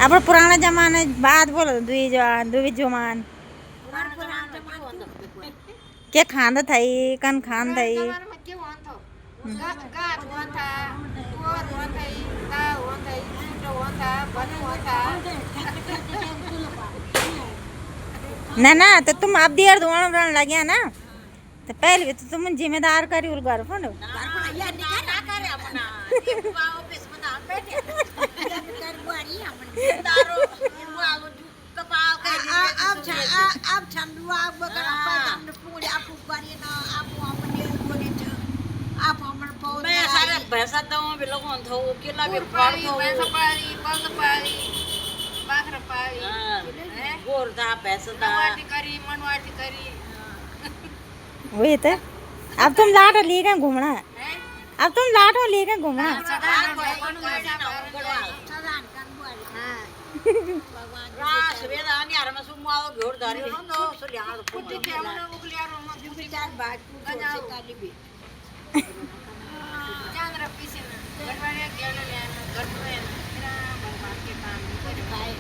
આપણે પુરાણા જમાને બાત બોલો દ્વિજોમાન કે ખાંડ થઈ કન ખાંડ થઈ ना ना तो तुम अब दियर दुआन उड़ान लग गया ना तो पहले तो तुम जिम्मेदार करी उल घर फोन ભેંસા તો લોકો થવું કેટલા બી ફળ થવું બાખરા પાળી ગોર થા ભેંસા થા મનવાટી કરી वही तो अब तुम लाटो लेकर घूमना अब तुम लाटो लेकर घूमना રાસ વેદાની આરમાં સુમો આવો ઘોર ધાર્યો નો સો લ્યાર પુટી કેમનો ઉકલ્યારો માં દુબી ચાર બાટ ગજાઓ કાલી બી ચાંદ રપી છે ને ગડવાડે ગેલ લે ગડવે ના બરબાદ કે કામ કરી ખાય